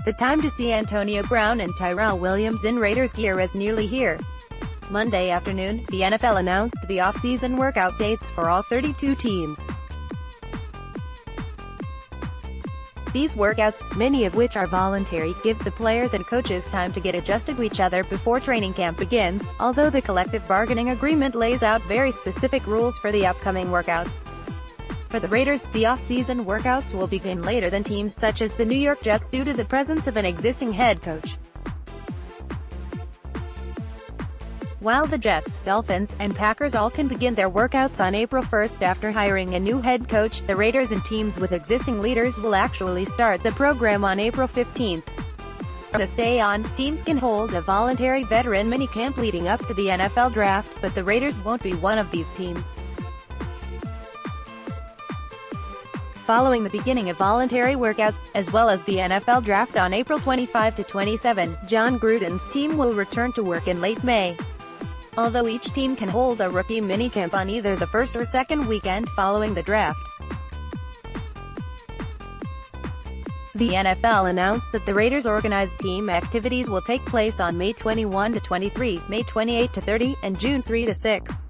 The time to see Antonio Brown and Tyrell Williams in Raiders gear is nearly here. Monday afternoon, the NFL announced the off-season workout dates for all 32 teams. These workouts, many of which are voluntary, gives the players and coaches time to get adjusted to each other before training camp begins, although the collective bargaining agreement lays out very specific rules for the upcoming workouts. For the Raiders, the off-season workouts will begin later than teams such as the New York Jets due to the presence of an existing head coach. While the Jets, Dolphins, and Packers all can begin their workouts on April 1st after hiring a new head coach, the Raiders and teams with existing leaders will actually start the program on April 15th. From this day on, teams can hold a voluntary veteran minicamp leading up to the NFL draft, but the Raiders won't be one of these teams. Following the beginning of voluntary workouts, as well as the NFL draft on April 25 to 27, John Gruden's team will return to work in late May. Although each team can hold a rookie minicamp on either the first or second weekend following the draft. The NFL announced that the Raiders' organized team activities will take place on May 21 to 23, May 28 to 30, and June 3 to 6.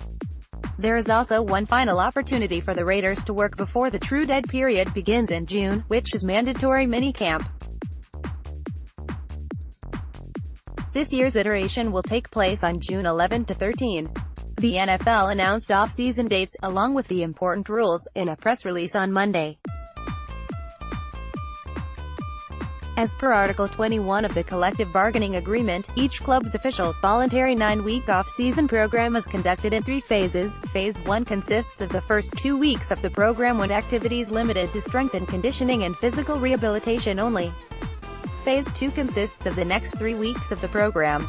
There is also one final opportunity for the Raiders to work before the true dead period begins in June, which is mandatory minicamp. This year's iteration will take place on June 11 to 13. The NFL announced off-season dates, along with the important rules, in a press release on Monday. As per Article 21 of the Collective Bargaining Agreement, each club's official, voluntary 9-week off-season program is conducted in 3 phases. Phase 1 consists of the first 2 weeks of the program with activities limited to strength and conditioning and physical rehabilitation only. Phase 2 consists of the next 3 weeks of the program.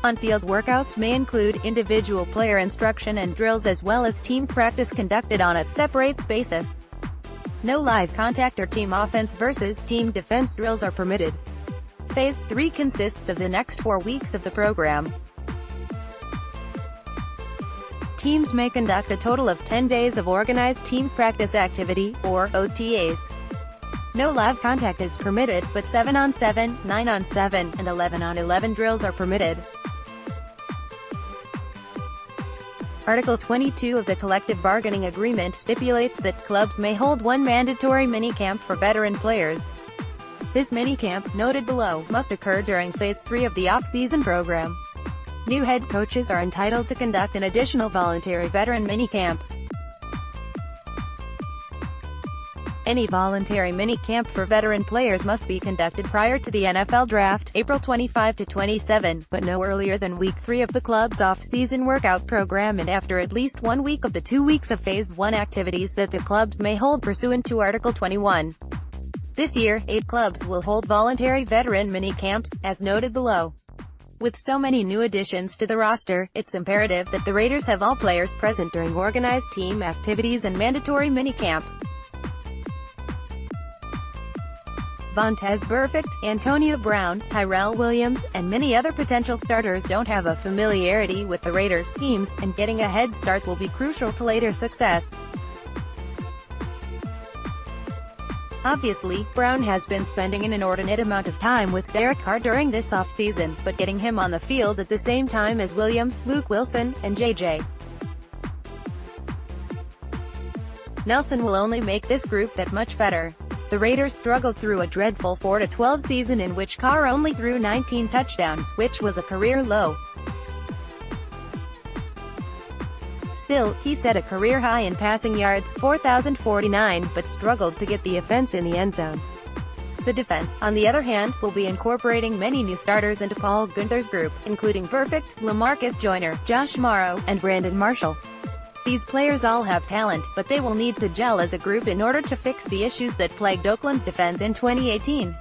On-field workouts may include individual player instruction and drills as well as team practice conducted on a separate basis. No live contact or team offense versus team defense drills are permitted. Phase 3 consists of the next 4 weeks of the program. Teams may conduct a total of 10 days of organized team practice activity, or OTAs. No live contact is permitted, but 7-on-7, 9-on-7, and 11-on-11 drills are permitted. Article 22 of the Collective Bargaining Agreement stipulates that clubs may hold one mandatory minicamp for veteran players. This minicamp, noted below, must occur during Phase 3 of the off-season program. New head coaches are entitled to conduct an additional voluntary veteran minicamp. Any voluntary minicamp for veteran players must be conducted prior to the NFL draft, April 25 to 27, but no earlier than week 3 of the club's off-season workout program and after at least 1 week of the 2 weeks of Phase 1 activities that the clubs may hold pursuant to Article 21. This year, 8 clubs will hold voluntary veteran minicamps, as noted below. With so many new additions to the roster, it's imperative that the Raiders have all players present during organized team activities and mandatory minicamp. Vontaze Burfict, Antonio Brown, Tyrell Williams, and many other potential starters don't have a familiarity with the Raiders' schemes, and getting a head start will be crucial to later success. Obviously, Brown has been spending an inordinate amount of time with Derek Carr during this offseason, but getting him on the field at the same time as Williams, Luke Wilson, and J.J. Nelson will only make this group that much better. The Raiders struggled through a dreadful 4-12 season in which Carr only threw 19 touchdowns, which was a career low. Still, he set a career high in passing yards, 4,049, but struggled to get the offense in the end zone. The defense, on the other hand, will be incorporating many new starters into Paul Guenther's group, including Burfict, LaMarcus Joyner, Josh Morrow, and Brandon Marshall. These players all have talent, but they will need to gel as a group in order to fix the issues that plagued Oakland's defense in 2018.